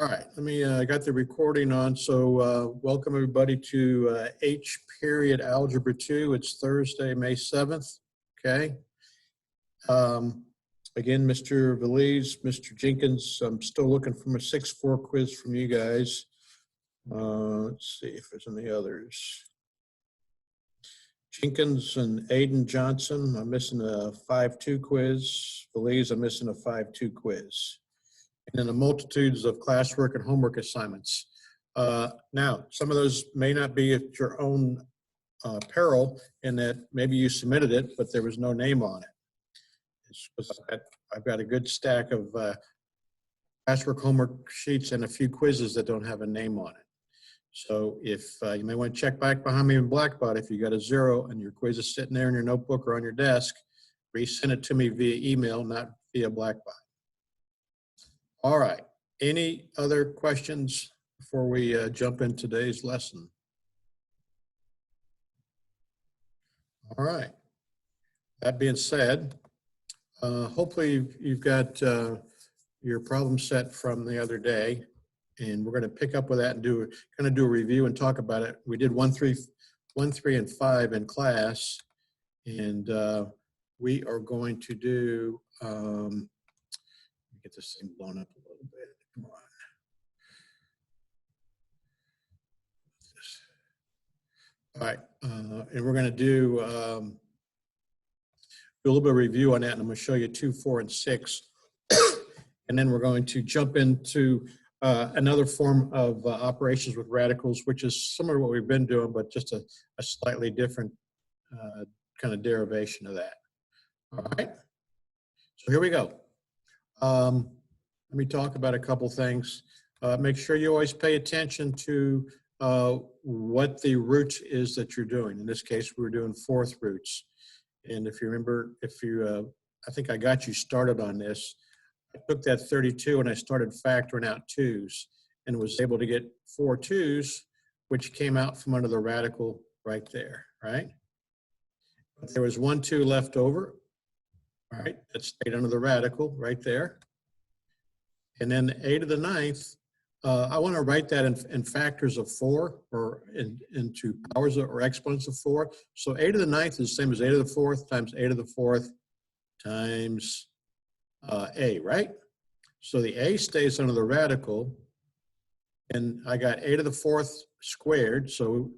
All right, I got the recording on, so welcome everybody to H period Algebra 2. It's Thursday, May 7th, okay? Again, Mr. Valise, Mr. Jenkins, I'm still looking for a 6-4 quiz from you guys. Let's see if there's any others. Jenkins and Aiden Johnson, I'm missing a 5-2 quiz. Valise, I'm missing a 5-2 quiz. And then the multitudes of classwork and homework assignments. Now, some of those may not be at your own peril in that maybe you submitted it, but there was no name on it. I've got a good stack of classwork homework sheets and a few quizzes that don't have a name on it. So if you may want to check back behind me in Blackboard, if you got a 0 and your quiz is sitting there in your notebook or on your desk, resend it to me via email, not via Blackboard. All right, any other questions before we jump in today's lesson? All right, that being said, hopefully you've got your problem set from the other day, and we're going to pick up with that and do a review and talk about it. We did 1, 3, and 5 in class, and we are going to do get this thing blown up a little bit. Come on. All right, and we're going to do a little bit of review on that, and I'm going to show you 2, 4, and 6. And then we're going to jump into another form of operations with radicals, which is similar to what we've been doing, but just a slightly different kind of derivation of that. All right, so here we go. Let me talk about a couple things. Make sure you always pay attention to what the root is that you're doing. In this case, we're doing fourth roots. And if you remember, I think I got you started on this. I took that 32 and I started factoring out 2's and was able to get 4 2's, which came out from under the radical right there, right? But there was 1 2 left over, all right? That stayed under the radical right there. And then a to the 9th, I want to write that in factors of 4 or into powers or exponents of 4. So a to the 9th is the same as a to the 4th times a to the 4th times a, right? So the a stays under the radical, and I got a to the 4th squared. So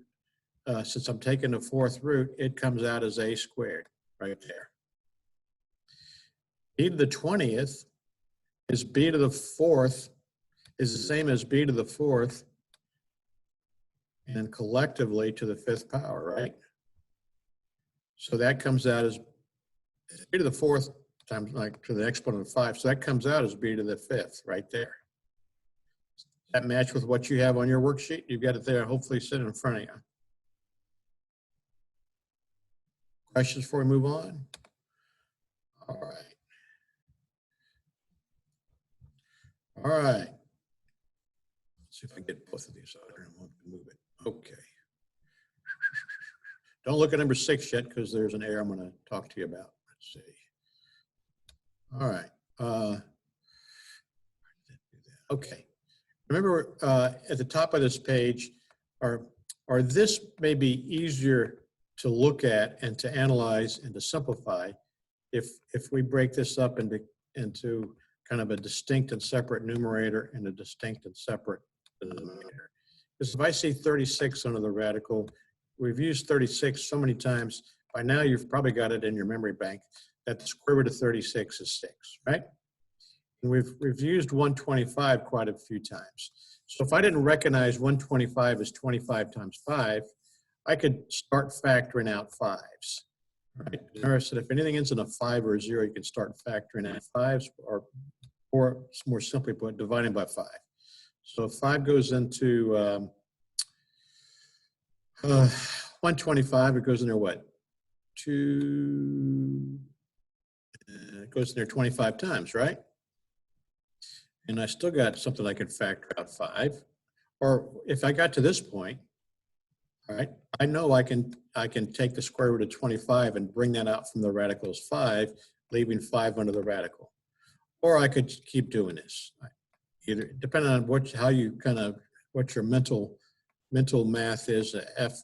since I'm taking the 4th root, it comes out as a squared right there. B to the 20th is b to the 4th is the same as b to the 4th and collectively to the 5th power, right? So that comes out as b to the 4th times like to the exponent of 5. So that comes out as b to the 5th right there. Does that match with what you have on your worksheet? You've got it there, hopefully sitting in front of you. Questions before we move on? All right. All right. Let's see if I can get both of these out here and move it. Okay. Don't look at number 6 yet because there's an error I'm going to talk to you about. Let's see. All right. Okay. Remember at the top of this page, or this may be easier to look at and to analyze and to simplify if we break this up into kind of a distinct and separate numerator and a distinct and separate denominator. Because if I see 36 under the radical, we've used 36 so many times, by now you've probably got it in your memory bank, that the square root of 36 is 6, right? And we've used 125 quite a few times. So if I didn't recognize 125 as 25 times 5, I could start factoring out 5's. Right. Remember, I said if anything ends in a 5 or a 0, you can start factoring out 5's, or more simply put, dividing by 5. So if 5 goes into 125, it goes in there what? It goes in there 25 times, right? And I still got something I can factor out 5. Or if I got to this point, all right, I know I can take the square root of 25 and bring that out from the radical as 5, leaving 5 under the radical. Or I could keep doing this. either, depending on how you kind of, what your mental math is,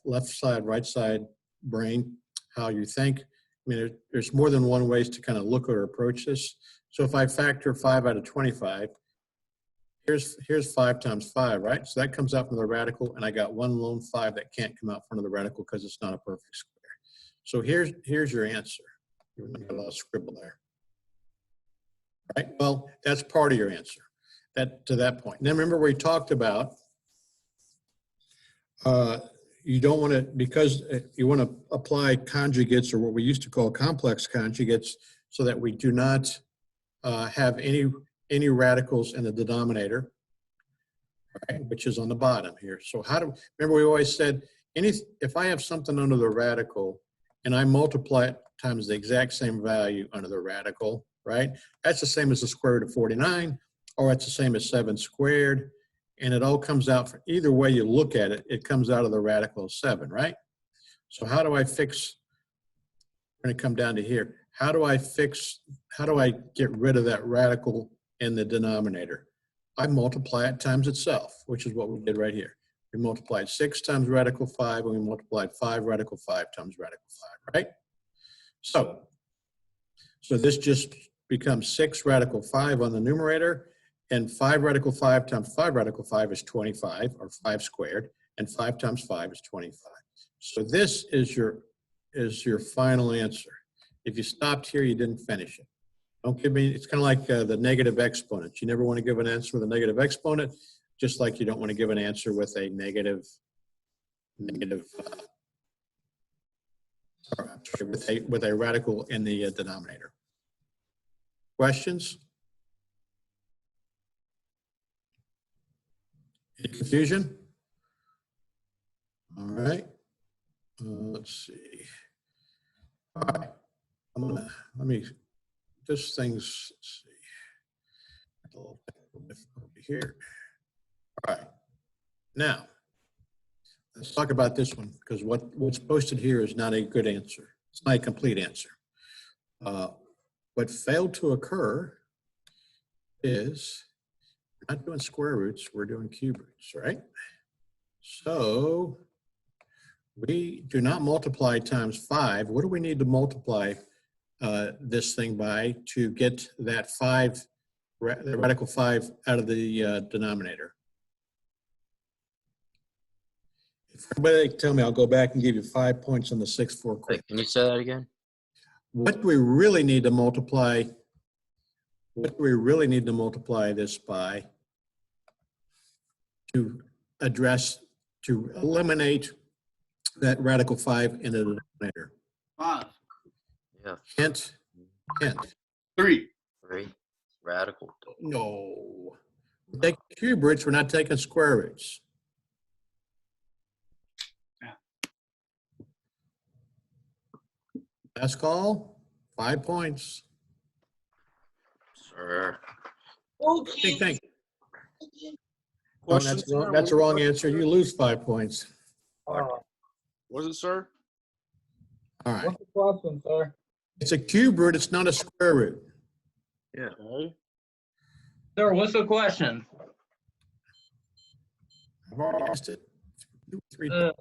left side, right side brain, how you think. I mean, there's more than one ways to kind of look or approach this. So if I factor 5 out of 25, here's 5 times 5, right? So that comes out from the radical, and I got one lone 5 that can't come out front of the radical because it's not a perfect square. So here's your answer. You got a lot of scribble there. Right? Well, that's part of your answer. To that point. And then remember we talked about you don't want to, because you want to apply conjugates, or what we used to call complex conjugates, so that we do not have any radicals in the denominator, right, which is on the bottom here. So remember we always said, if I have something under the radical and I multiply it times the exact same value under the radical, right, that's the same as the square root of 49, or it's the same as 7 squared, and it all comes out, for either way you look at it, it comes out of the radical of 7, right? So how do I fix, we're going to come down to here, how do I get rid of that radical in the denominator? I multiply it times itself, which is what we did right here. We multiplied 6 times radical 5, and we multiplied 5 radical 5 times radical 5, right? So this just becomes 6 radical 5 on the numerator, and 5 radical 5 times 5 radical 5 is 25, or 5 squared, and 5 times 5 is 25. So this is your final answer. If you stopped here, you didn't finish it. Don't give me, it's kind of like the negative exponent. You never want to give an answer with a negative exponent, just like you don't want to give an answer with a with a radical in the denominator. Questions? Any confusion? All right. Let's see. All right. Let me, this thing's, let's see. A little difficulty here. All right. Now, let's talk about this one, because what's posted here is not a good answer. It's not a complete answer. What failed to occur is, we're not doing square roots, we're doing cube roots, right? So we do not multiply times 5. What do we need to multiply this thing by to get that the radical 5 out of the denominator? If everybody can tell me, I'll go back and give you 5 points on the 6-4 quiz. Can you say that again? What do we really need to multiply? What do we really need to multiply this by to eliminate that radical 5 in the denominator? 5. Yeah. Hint. 3. 3. Radical. No. We take cube roots, we're not taking square roots. Last call, 5 points. Sir. Thank you. Oh, that's a wrong answer. You lose 5 points. Was it, sir? All right. What's the question, sir? It's a cube root. It's not a square root. Yeah. Okay. Sir, what's the question? I've already asked it. 2, 3.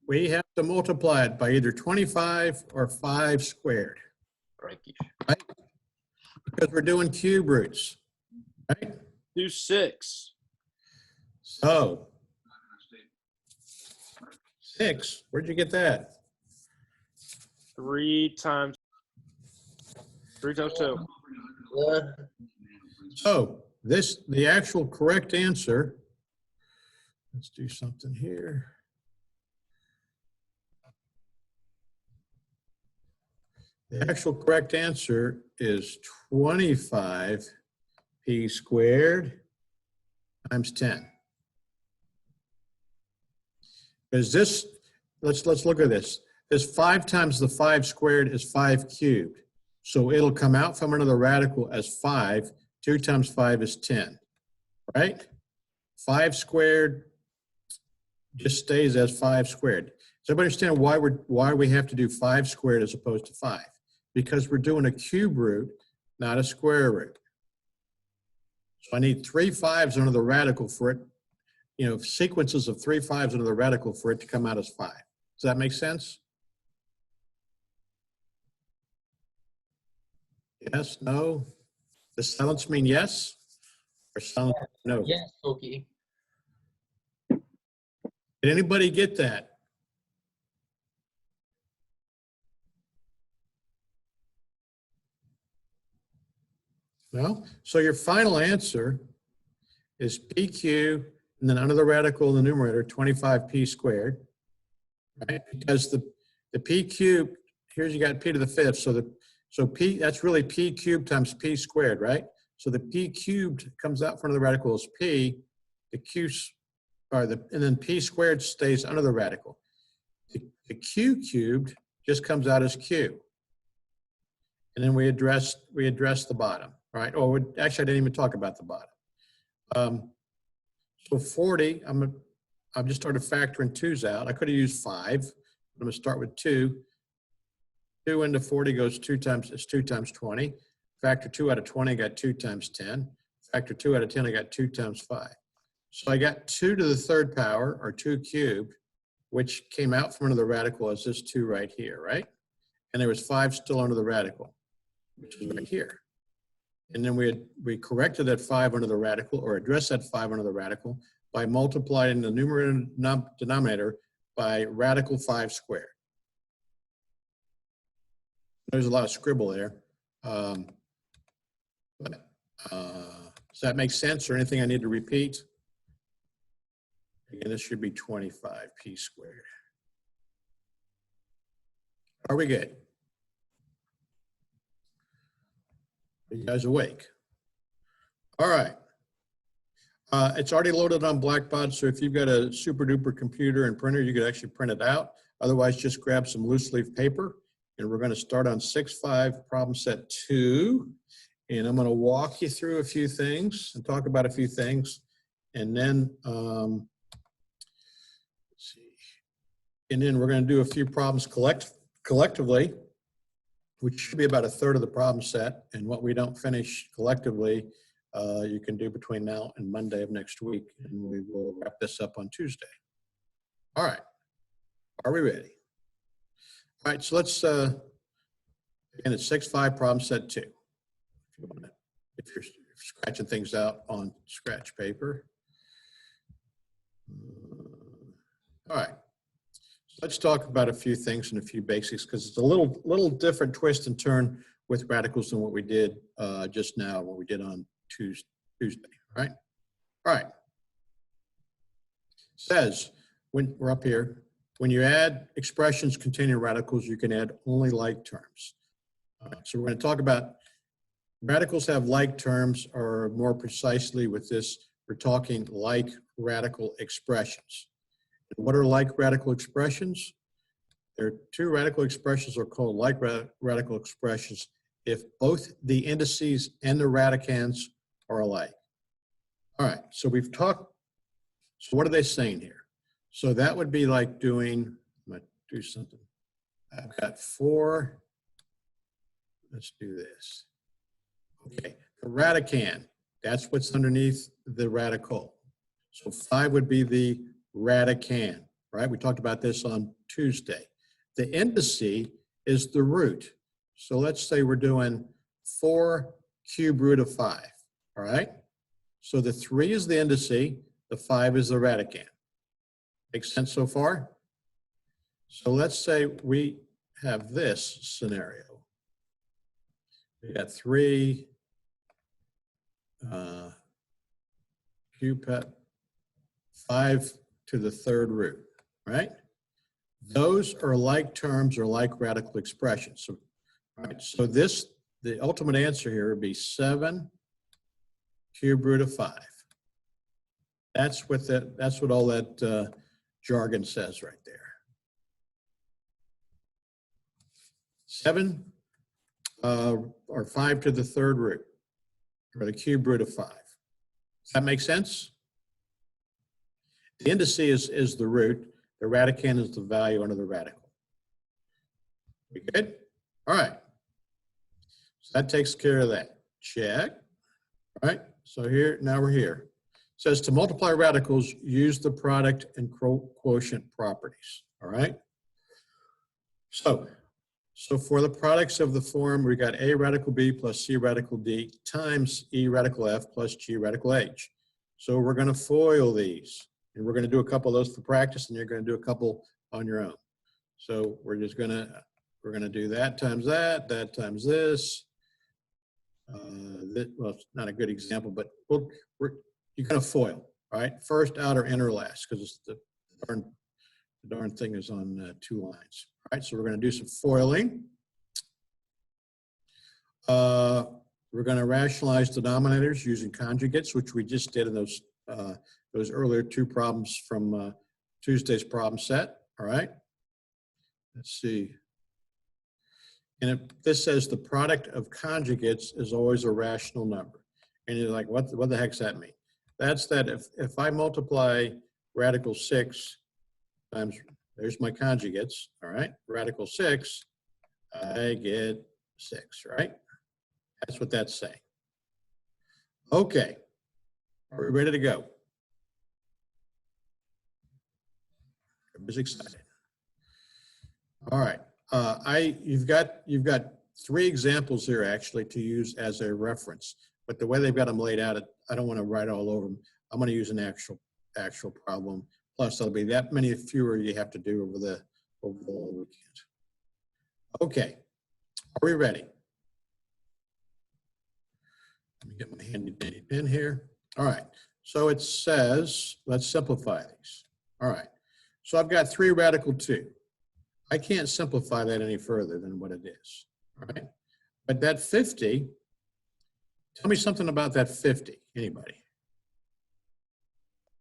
We have to multiply it by either 25 or 5 squared, Right. right? Because we're doing cube roots, right? Do 6. So 6, where'd you get that? 3 times 2. So the actual correct answer, let's do something here. The actual correct answer is 25 p squared times 10. Because this, let's look at this. This 5 times the 5 squared is 5 cubed. So it'll come out from under the radical as 5. 2 times 5 is 10, right? 5 squared just stays as 5 squared. Does everybody understand why we have to do 5 squared as opposed to 5? Because we're doing a cube root, not a square root. So I need 3 5s under the radical for it, you know, sequences of 3 5s under the radical for it to come out as 5. Does that make sense? Yes, no? Does silence mean yes? Or silence mean no? Yes, okay. Did anybody get that? No? So your final answer is PQ, and then under the radical in the numerator, 25p squared, right? Because the p cubed, here's you got p to the 5th, so p, that's really p cubed times p squared, right? So the p cubed comes out front of the radical as p, the q, and then p squared stays under the radical. The q cubed just comes out as q. And then we address the bottom, right? Or actually, I didn't even talk about the bottom. So 40, I've just started factoring 2's out. I could have used 5. I'm going to start with 2. 2 into 40 goes 2 times, it's 2 times 20. Factor 2 out of 20, I got 2 times 10. Factor 2 out of 10, I got 2 times 5. So I got 2 to the 3rd power, or 2 cubed, which came out from under the radical as this 2 right here, right? And there was 5 still under the radical, which is right here. And then we corrected that 5 under the radical, or addressed that 5 under the radical, by multiplying the numerator and denominator by radical 5 squared. There's a lot of scribble there. Does that make sense, or anything I need to repeat? Again, this should be 25p squared. Are we good? Are you guys awake? All right. It's already loaded on Blackboard, so if you've got a super duper computer and printer, you could actually print it out. Otherwise, just grab some loose leaf paper, and we're going to start on 6-5 problem set 2. And I'm going to walk you through a few things and talk about a few things. And then, let's see. And then we're going to do a few problems collectively, which should be about 1/3 of the problem set. And what we don't finish collectively, you can do between now and Monday of next week. And we will wrap this up on Tuesday. All right. Are we ready? All right. So let's, again, it's 6-5 problem set 2. If you're scratching things out on scratch paper. All right. So let's talk about a few things and a few basics, because it's a little different twist and turn with radicals than what we did just now, what we did on Tuesday. All right. All right. Says, when we're up here, when you add expressions containing radicals, you can add only like terms. All right. So we're going to talk about radicals have like terms, or more precisely with this, we're talking like radical expressions. And what are like radical expressions? There are 2 radical expressions are called like radical expressions if both the indices and the radicands are alike. All right, so we've talked, so what are they saying here? So that would be like doing, I'm going to do something. I've got 4, let's do this. Okay, the radicand, that's what's underneath the radical. So 5 would be the radicand, right? We talked about this on Tuesday. The indice is the root. So let's say we're doing 4 cube root of 5, all right? So the 3 is the indice, the 5 is the radicand. Make sense so far? So let's say we have this scenario. We got 3 cube 5 to the 3rd root, right? Those are like terms or like radical expressions. So, all right, so this, the ultimate answer here would be 7 cube root of 5. That's what all that jargon says right there. 7 or 5 to the 3rd root, or the cube root of 5. Does that make sense? The indice is the root. The radicand is the value under the radical. We good? All right. So that takes care of that. Check. All right. So here, now we're here. It says to multiply radicals, use the product and quotient properties. All right. So for the products of the form, we got A radical B plus C radical D times E radical F plus G radical H. So we're going to FOIL these, and we're going to do a couple of those for practice, and you're going to do a couple on your own. So we're going to do that times that times this. Well, it's not a good example, but you're going to FOIL, right? First, outer, inner, last, because the darn thing is on 2 lines. All right, so we're going to do some FOILing. We're going to rationalize denominators using conjugates, which we just did in those earlier 2 problems from Tuesday's problem set. All right, let's see. And this says the product of conjugates is always a rational number. And you're like, what the heck's that mean? That's that if I multiply radical 6 times, there's my conjugates, all right? Radical 6, I get 6, right? That's what that's saying. Okay, are we ready to go? Everybody's excited. All right, you've got 3 examples here actually to use as a reference, but the way they've got them laid out, I don't want to write all over them. I'm going to use an actual problem. Plus, there'll be that many fewer you have to do over the weekend. Okay, are we ready? Let me get my handy dandy pen here. All right, so it says, let's simplify these. All right, so I've got 3 radical 2. I can't simplify that any further than what it is. All right, but that 50, tell me something about that 50, anybody?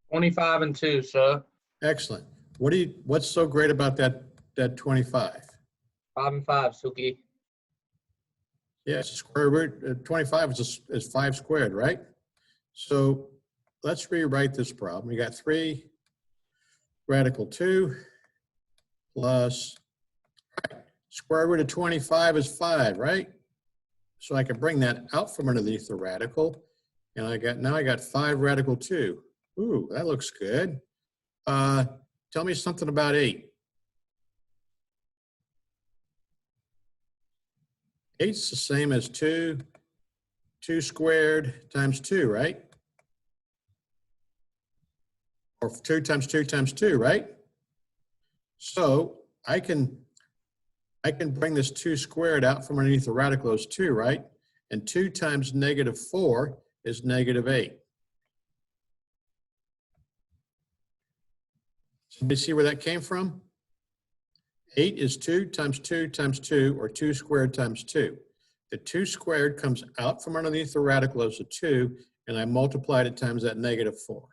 25 and 2, sir. Excellent. What's so great about that 25? 5 and 5, Suki. Yes, square root 25 is 5 squared, right? So let's rewrite this problem. We got 3 radical 2 plus square root of 25 is 5, right? So I can bring that out from underneath the radical, and now I got 5 radical 2. Ooh, that looks good. Tell me something about 8. 8's the same as 2 squared times 2, right? Or 2 times 2 times 2, right? So I can bring this 2 squared out from underneath the radical as 2, right? And 2 times -4 is -8. Somebody see where that came from? 8 is 2 times 2 times 2, or 2 squared times 2. The 2 squared comes out from underneath the radical as a 2, and I multiplied it times that -4.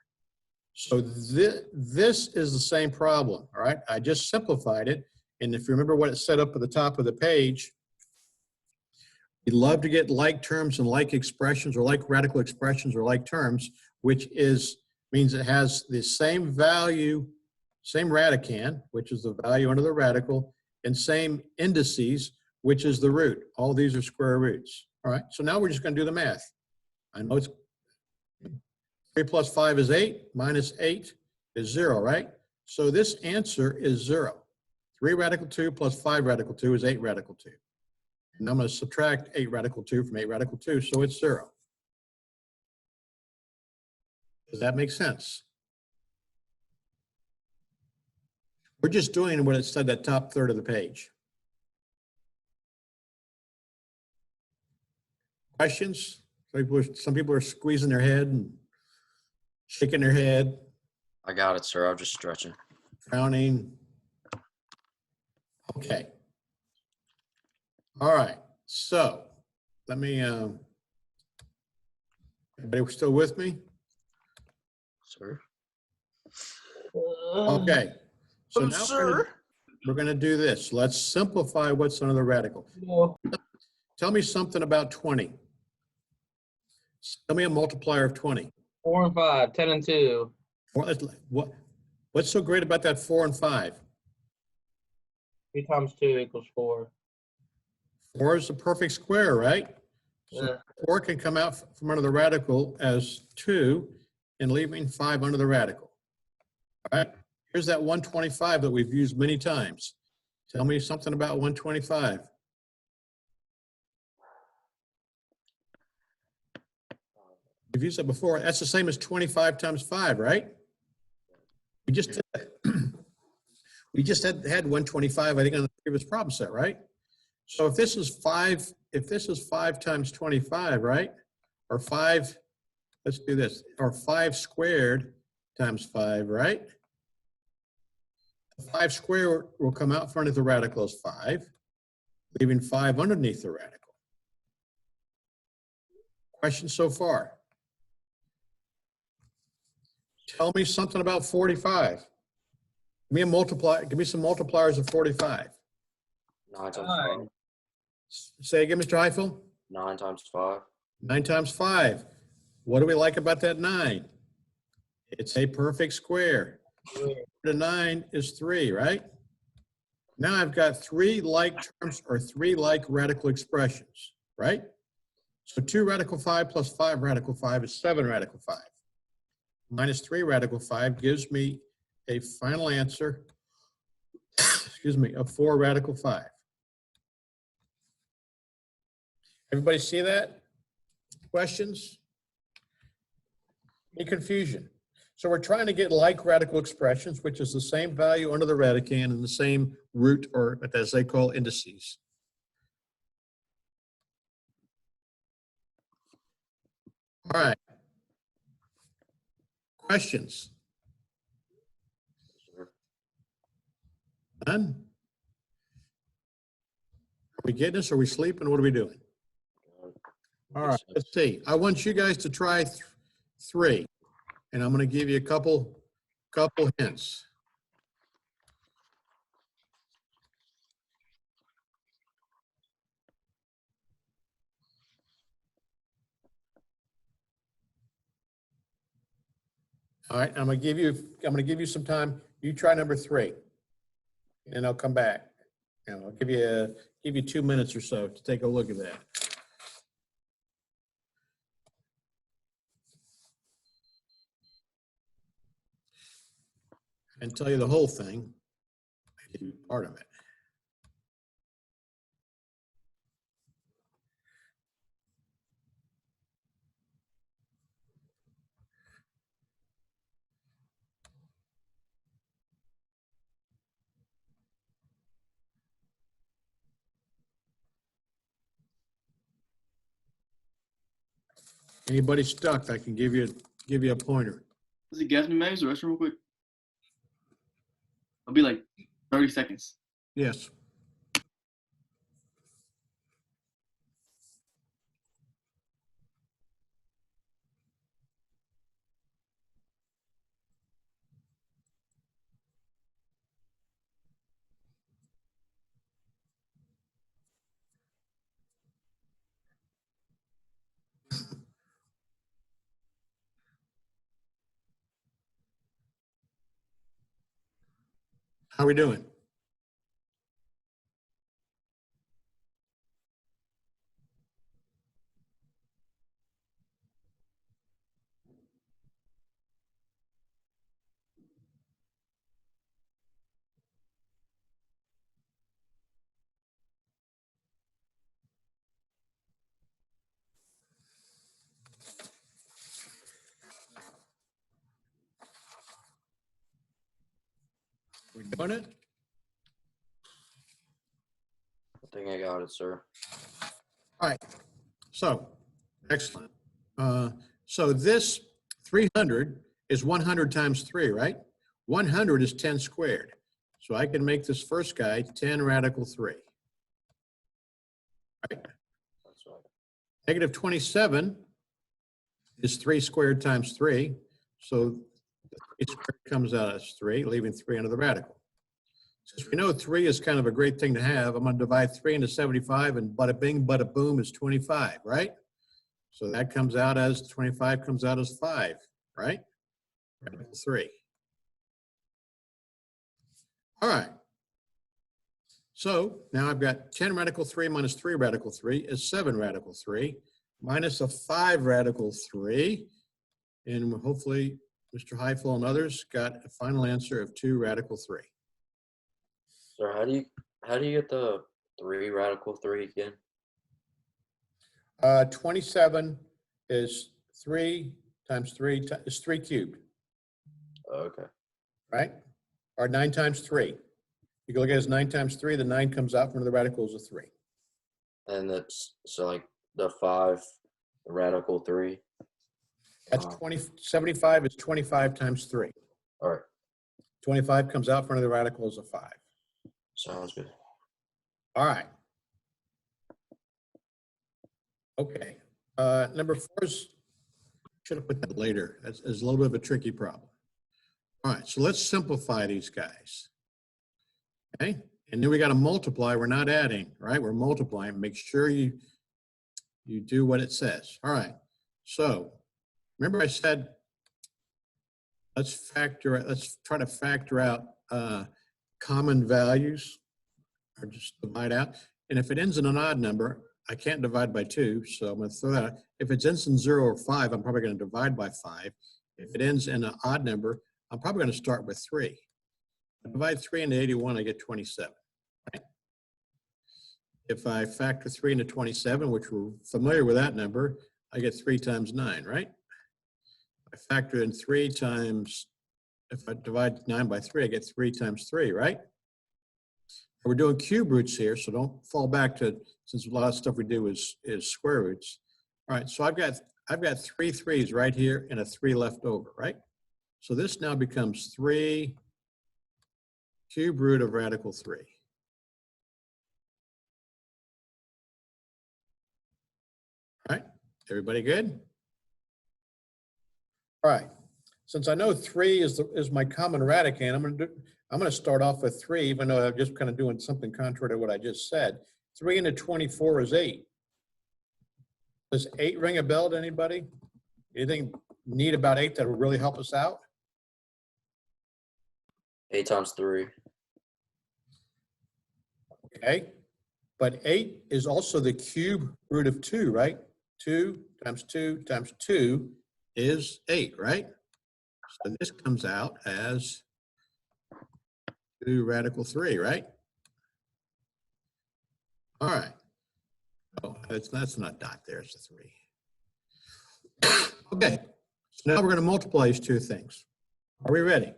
So this is the same problem, all right? I just simplified it, and if you remember what it said up at the top of the page, we love to get like terms and like expressions, or like radical expressions, or like terms, which means it has the same value, same radicand, which is the value under the radical, and same indices, which is the root. All these are square roots. All right, so now we're just going to do the math. I know it's 3 plus 5 is 8, minus 8 is 0, right? So this answer is 0. 3 radical 2 plus 5 radical 2 is 8 radical 2. And I'm going to subtract 8 radical 2 from 8 radical 2, so it's 0. Does that make sense? We're just doing what it said that top third of the page. Questions? Some people are squeezing their head and shaking their head. I got it, sir. I'm just stretching. Frowning. Okay. All right. So let me, everybody still with me? Sir? Okay. So now sir. we're going to do this. Let's simplify what's under the radical. Tell me something about 20. Tell me a multiplier of 20. 4 and 5, 10 and 2. What's so great about that 4 and 5? 3 times 2 equals 4. 4 is a perfect square, right? So 4 can come out from under the radical as 2 and leaving 5 under the radical. All right, here's that 125 that we've used many times. Tell me something about 125. We've used that before. That's the same as 25 times 5, right? We just had 125, I think, on the previous problem set, right? So if this is 5 times 25, right? Or 5, let's do this, or 5 squared times 5, right? 5 squared will come out front of the radical as 5, leaving 5 underneath the radical. Questions so far? Tell me something about 45. Give me some multipliers of 45. 9 times 5. Say again, Mr. Heifel. 9 times 5. 9 times 5. What do we like about that 9? It's a perfect square. The 9 is 3, right? Now I've got 3 like terms or 3 like radical expressions, right? So 2 radical 5 plus 5 radical 5 is 7 radical 5. Minus 3 radical 5 gives me a final answer, excuse me, of 4 radical 5. Everybody see that? Questions? Any confusion? So we're trying to get like radical expressions, which is the same value under the radicand and the same root, or as they call indices. All right. Questions? None? Are we getting this? Are we sleeping? What are we doing? All right, let's see. I want you guys to try 3, and I'm going to give you a couple hints. All right, I'm going to give you some time. You try number 3, and I'll come back. And I'll give you 2 minutes or so to take a look at that. And tell you the whole thing. I give you part of it. Anybody stuck, I can give you a pointer. Does it gas me, maybe? The restroom real quick. I'll be like 30 seconds. Yes. How are we doing? We doing it? I think I got it, sir. All right. So, excellent. So this 300 is 100 times 3, right? 100 is 10 squared. So I can make this first guy 10 radical 3. Right? That's right. Negative 27 is 3 squared times 3. So 3 squared comes out as 3, leaving 3 under the radical. Since we know 3 is kind of a great thing to have, I'm going to divide 3 into 75, and bada bing, bada boom is 25, right? So that comes out as 25 comes out as 5, right? Radical 3. All right. So now I've got 10 radical 3 minus 3 radical 3 is 7 radical 3. minus a 5 radical 3. And hopefully Mr. Heifel and others got a final answer of 2 radical 3. Sir, how do you get the 3 radical 3 again? 27 is 3 times 3 is 3 cubed, Okay. right? Or 9 times 3. You can look at it as 9 times 3. The 9 comes out from the radicals of 3. And that's so like the 5 radical 3. That's 75 is 25 times 3. All right. 25 comes out from the radicals of 5. Sounds good. All right. Okay. Number 4 is, should have put that later. That's a little bit of a tricky problem. All right, so let's simplify these guys. Okay, and then we got to multiply. We're not adding, right? We're multiplying. Make sure you do what it says. All right, so remember I said let's try to factor out common values, or just divide out. And if it ends in an odd number, I can't divide by 2, so I'm going to throw that out. If it ends in 0 or 5, I'm probably going to divide by 5. If it ends in an odd number, I'm probably going to start with 3. I divide 3 into 81, I get 27. Right? If I factor 3 into 27, which we're familiar with that number, I get 3 times 9, right? I factor in 3 times, if I divide 9 by 3, I get 3 times 3, right? We're doing cube roots here, so don't fall back to, since a lot of stuff we do is square roots. All right, so I've got 3 3s right here and a 3 left over, right? So this now becomes 3 cube root of radical 3. All right, everybody good? All right, since I know 3 is my common radicand, I'm going to start off with 3, even though I'm just kind of doing something contrary to what I just said. 3 into 24 is 8. Does 8 ring a bell to anybody? Anything neat about 8 that will really help us out? 8 times 3. Okay, but 8 is also the cube root of 2, right? 2 times 2 times 2 is 8, right? So this comes out as 2 radical 3, right? All right. Oh, that's not dot there, it's a 3. Okay, so now we're going to multiply these two things. Are we ready?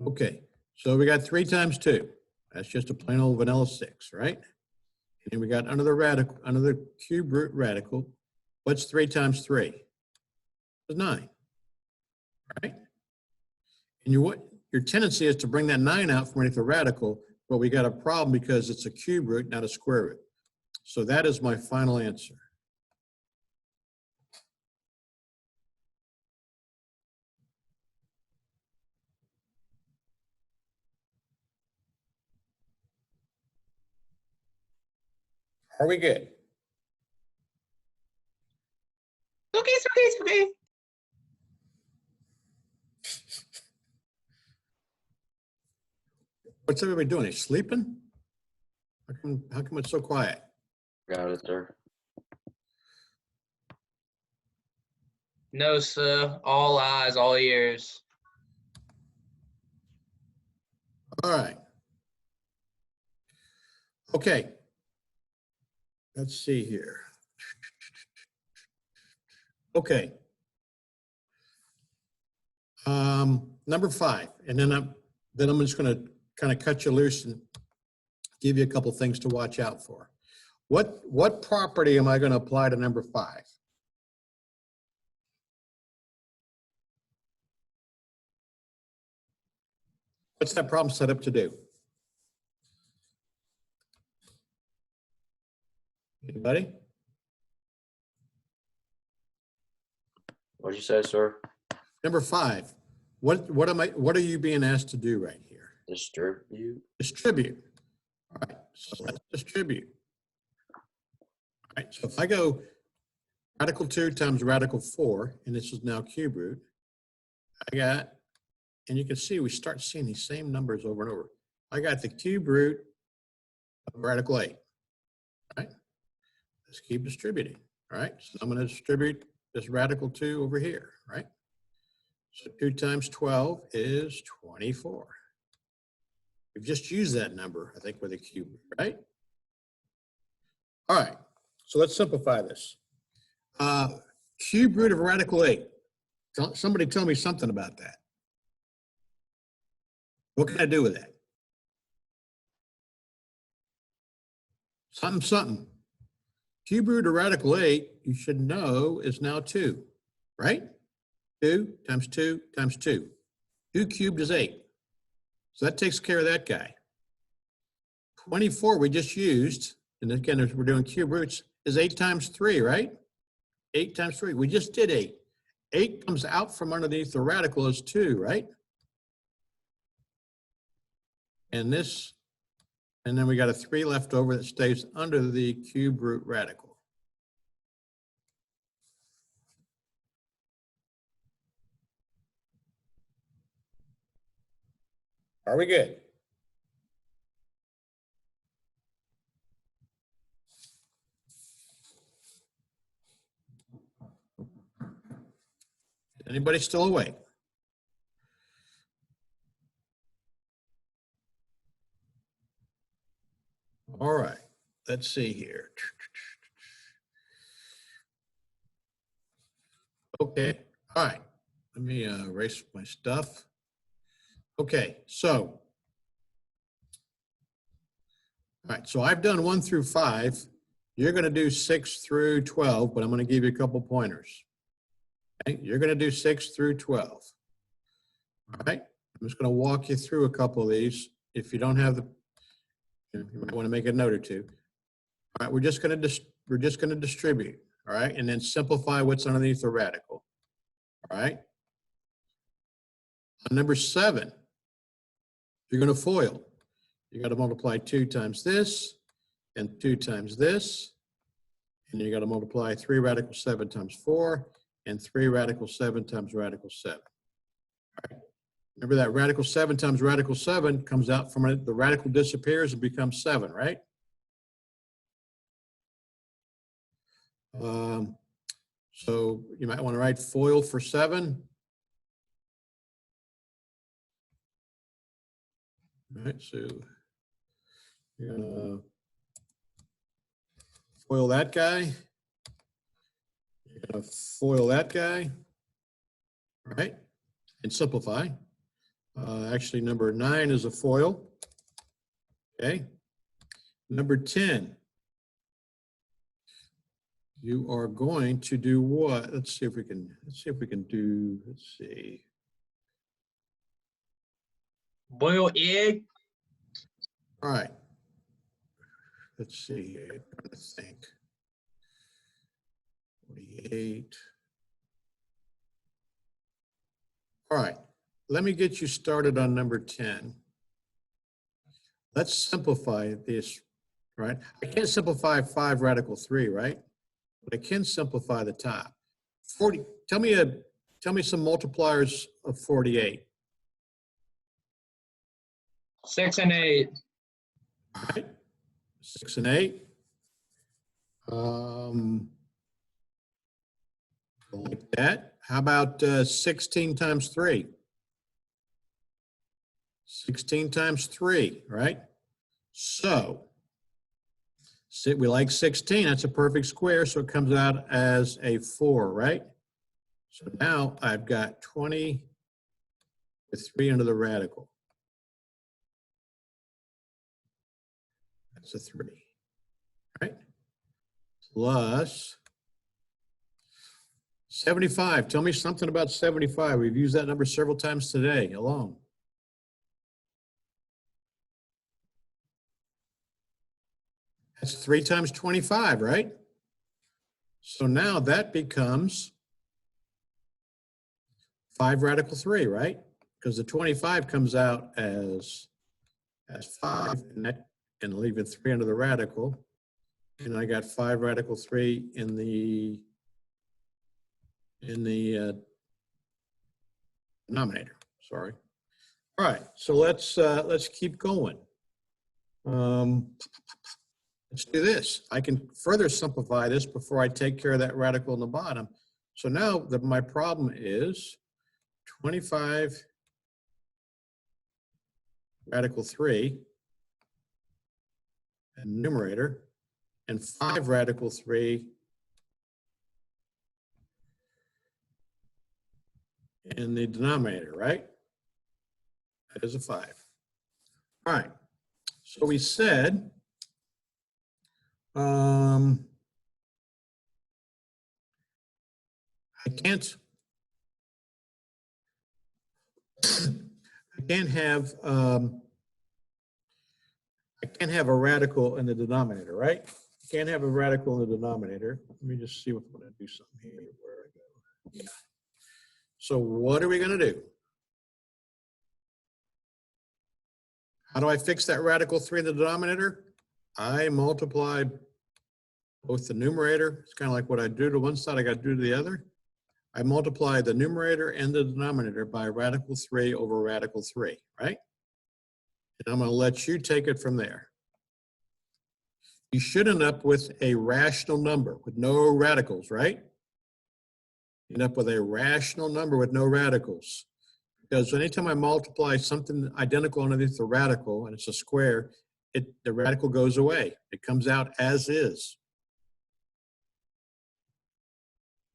Okay, so we got 3 times 2. That's just a plain old vanilla 6, right? And then we got another radical, another cube root radical. What's 3 times 3? It's 9, right? And your tendency is to bring that 9 out from underneath the radical, but we got a problem because it's a cube root, not a square root. So that is my final answer. Are we good? Okay. What's everybody doing? Are you sleeping? How come it's so quiet? Got it, sir. No, sir. All eyes, all ears. All right. Okay. Let's see here. Okay. Number 5, and then I'm just going to kind of cut you loose and give you a couple things to watch out for. What property am I going to apply to number 5? What's that problem set up to do? Anybody? What'd you say, sir? Number 5. What are you being asked to do right here? Distribute. Distribute. All right, so let's distribute. All right, so if I go radical 2 times radical 4, and this is now cube root, I got, and you can see we start seeing these same numbers over and over. I got the cube root of radical 8, right? Let's keep distributing, all right? So I'm going to distribute this radical 2 over here, right? So 2 times 12 is 24. We've just used that number, I think, with a cube, right? All right, so let's simplify this. Cube root of radical 8. Somebody tell me something about that. What can I do with that? Something, something. Cube root of radical 8, you should know, is now 2, right? 2 times 2 times 2. 2 cubed is 8. So that takes care of that guy. 24 we just used, and again, as we're doing cube roots, is 8 times 3, right? 8 times 3. We just did 8. 8 comes out from underneath the radical as 2, right? And this, and then we got a 3 left over that stays under the cube root radical. Are we good? Anybody still awake? All right, let's see here. Okay, all right. Let me erase my stuff. Okay, so. All right, so I've done 1 through 5. You're going to do 6 through 12, but I'm going to give you a couple pointers. Okay, you're going to do 6 through 12. All right, I'm just going to walk you through a couple of these. If you don't have the, you might want to make a note or two. All right, we're just going to distribute. All right, and then simplify what's underneath the radical. All right. On number 7, you're going to FOIL. You got to multiply 2 times this and 2 times this. And you got to multiply 3 radical 7 times 4 and 3 radical 7 times radical 7. All right. Remember that radical 7 times radical 7 comes out from it. The radical disappears and becomes 7, right? So you might want to write FOIL for 7. All right, so you're gonna FOIL that guy. You're gonna FOIL that guy, right? And simplify. Actually, number 9 is a FOIL. Okay. Number 10. You are going to do what? Let's see if we can do, let's see. Boil egg. All right. Let's see here. I'm trying to think. 48. All right. Let me get you started on number 10. Let's simplify this, right? I can't simplify 5 radical 3, right? But I can simplify the top. 40. Tell me some multipliers of 48. 6 and 8. All right. 6 and 8. Like that. How about 16 times 3? 16 times 3, right? So we like 16. That's a perfect square, so it comes out as a 4, right? So now I've got 20 with 3 under the radical. That's a 3, right? Plus 75. Tell me something about 75. We've used that number several times today alone. That's 3 times 25, right? So now that becomes 5 radical 3, right? Because the 25 comes out as 5, and leaving 3 under the radical. And I got 5 radical 3 in the denominator. Sorry. All right. So let's keep going. let's do this. I can further simplify this before I take care of that radical in the bottom. So now my problem is 25 radical 3 and numerator, and 5 radical 3 in the denominator, right? That is a 5. All right. So we said, I can't have a radical in the denominator, right? Can't have a radical in the denominator. Let me just see what I'm going to do something here. Where I go. Yeah. So what are we going to do? How do I fix that radical 3 in the denominator? I multiply both the numerator. It's kind of like what I do to one side, I got to do to the other. I multiply the numerator and the denominator by radical 3 over radical 3, right? And I'm going to let you take it from there. You should end up with a rational number with no radicals, right? You end up with a rational number with no radicals. Because anytime I multiply something identical underneath the radical, and it's a square, the radical goes away. It comes out as is.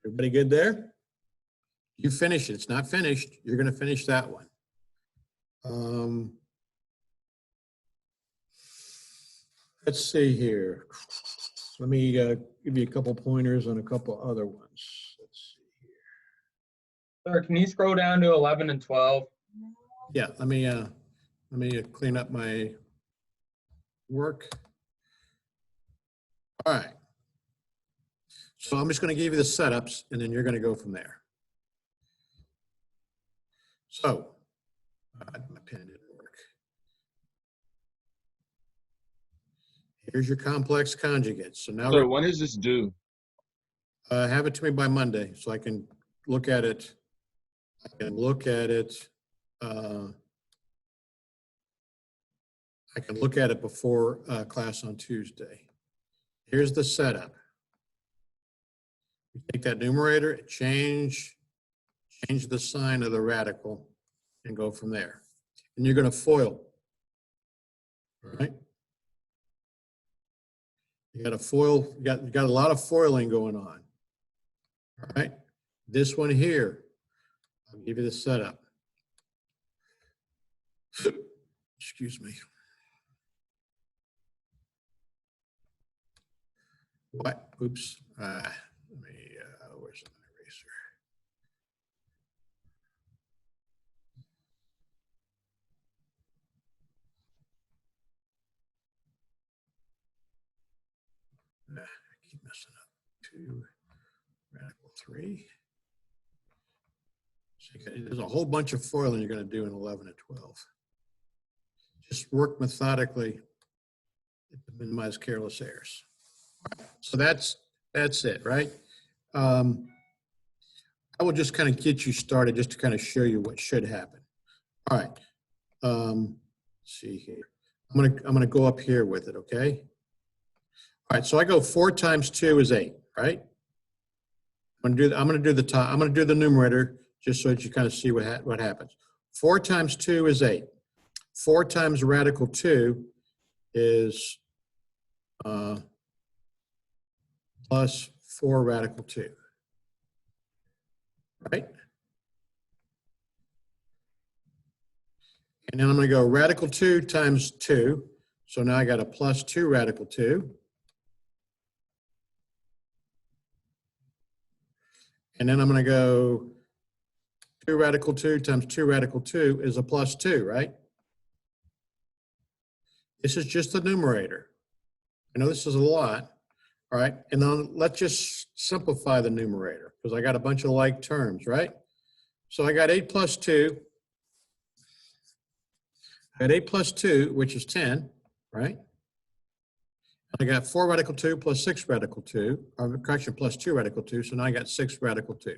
Everybody good there? You finish it. It's not finished. You're going to finish that one. Let's see here. Let me give you a couple pointers on a couple other ones. Let's see here. Sir, can you scroll down to 11 and 12? Yeah, let me clean up my work. All right. So I'm just going to give you the setups, and then you're going to go from there. So, my pen didn't work. Here's your complex conjugates. So now, So when is this due? have it to me by Monday, so I can look at it. I can look at it. I can look at it before class on Tuesday. Here's the setup. You take that numerator, change the sign of the radical, and go from there. And you're going to FOIL, all right? You got a FOIL, you got a lot of foiling going on, all right? This one here, I'll give you the setup. Excuse me. What? Oops. Let me, where's my eraser? I keep messing up. 2, radical 3. So there's a whole bunch of foiling you're going to do in 11 and 12. Just work methodically to minimize careless errors. So that's it, right? I will just kind of get you started just to kind of show you what should happen. All right. Let's see here. I'm gonna go up here with it, okay? All right, so I go 4 times 2 is 8, right? I'm gonna do the numerator just so that you kind of see what happens. 4 times 2 is 8. 4 times radical 2 is plus 4 radical 2, right? And then I'm going to go radical 2 times 2. So now I got a plus 2 radical 2. And then I'm going to go 2 radical 2 times 2 radical 2 is a plus 2, right? This is just the numerator. I know this is a lot. All right, and then let's just simplify the numerator because I got a bunch of like terms, right? So I got 8 plus 2. I got 8 plus 2, which is 10, right? I got 4 radical 2 plus 6 radical 2, or correction, plus 2 radical 2, so now I got 6 radical 2.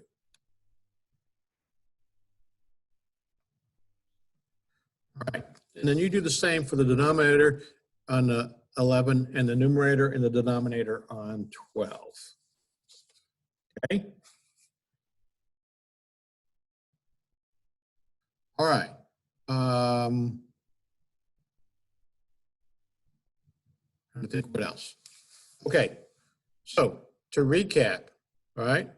All right, and then you do the same for the denominator on the 11, and the numerator and the denominator on 12. Okay? All right. I think what else? Okay, so to recap, all right,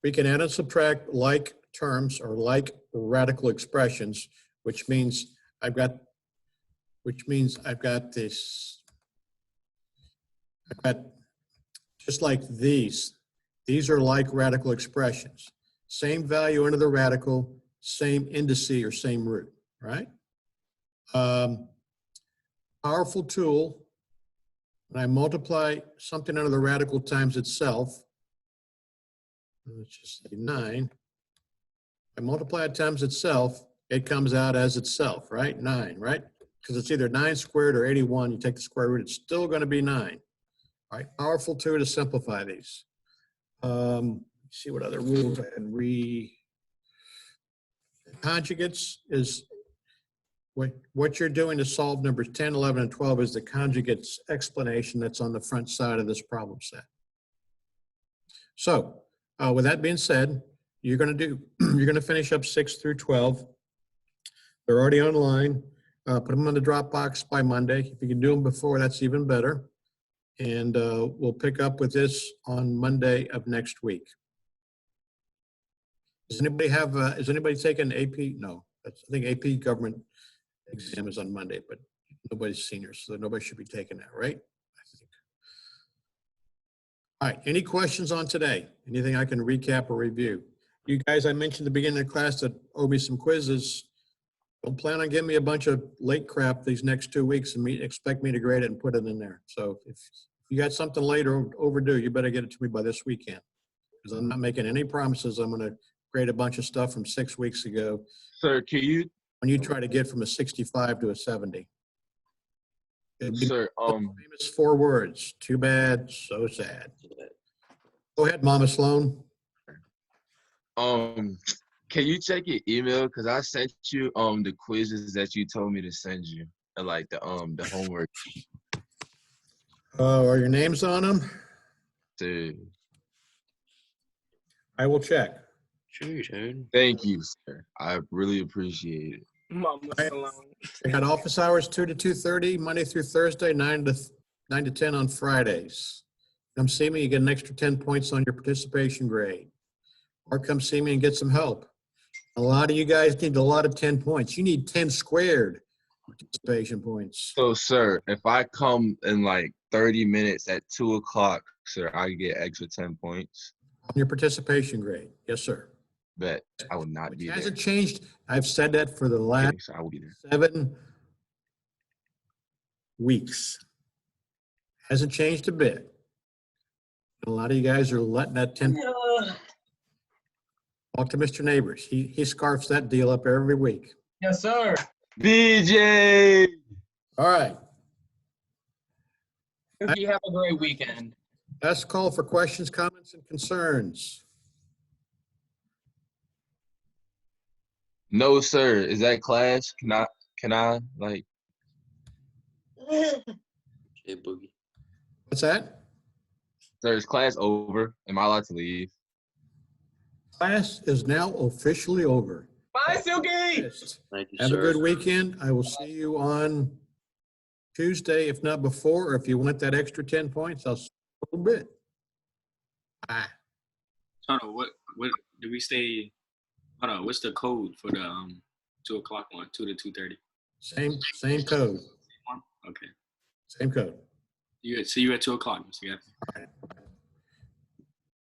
we can add and subtract like terms or like radical expressions, which means I've got this, I've got just like these. These are like radical expressions. Same value under the radical, same indice or same root, right? Powerful tool. When I multiply something under the radical times itself, let's just say 9. I multiply it times itself, it comes out as itself, right? 9, right? Because it's either 9 squared or 81. You take the square root, it's still going to be 9. All right, powerful tool to simplify these. See what other rules and conjugates is what you're doing to solve numbers 10, 11, and 12 is the conjugates explanation that's on the front side of this problem set. So with that being said, you're going to finish up 6 through 12. They're already online. Put them on the Dropbox by Monday. If you can do them before, that's even better. And we'll pick up with this on Monday of next week. Does anybody have, is anybody taking AP? No, I think AP government exam is on Monday, but nobody's senior, so nobody should be taking that, right? I think. All right, any questions on today? Anything I can recap or review? You guys, I mentioned at the beginning of the class that owe me some quizzes. Don't plan on giving me a bunch of late crap these next 2 weeks and expect me to grade it and put it in there. So if you got something late or overdue, you better get it to me by this weekend, because I'm not making any promises I'm going to grade a bunch of stuff from 6 weeks ago. Sir, can you, When you try to get from a 65 to a 70. It'd be sir, famous 4 words. Too bad, so sad. Go ahead, Mama Sloan. can you check your email? Cause I sent you the quizzes that you told me to send you, and like the homework. Are your names on them? Sir. I will check. Sure, dude. Thank you, sir. I really appreciate it. Mama Salone. I got office hours 2 to 2:30, Monday through Thursday, 9 to 10 on Fridays. Come see me, you get an extra 10 points on your participation grade. Or come see me and get some help. A lot of you guys need a lot of 10 points. You need 10 squared participation points. So, sir, if I come in like 30 minutes at 2 o'clock, sir, I get extra 10 points. On your participation grade. Yes, sir. Bet I will not Which be there. hasn't changed. I've said that for the last Okay, so I will be there. 7 weeks. Hasn't changed a bit. A lot of you guys are letting that 10. Talk to Mr. Neighbors. He scarfs that deal up every week. Yes, sir. BJ! All right. You have a great weekend. Last call for questions, comments, and concerns. No, sir. Is that class? Can I like, Hey, Boogie. What's that? sir, is class over? Am I allowed to leave? Class is now officially over. Bye, Silky. Thank you, Have sir. a good weekend. I will see you on Tuesday, if not before, or if you want that extra 10 points, I'll see you a little bit. Bye. Hold on, what do we stay? Hold on, what's the code for the 2 o'clock one? 2 to 2:30. Same code. Okay. Same code. See you at 2 o'clock, Mr. Gaffney. All right.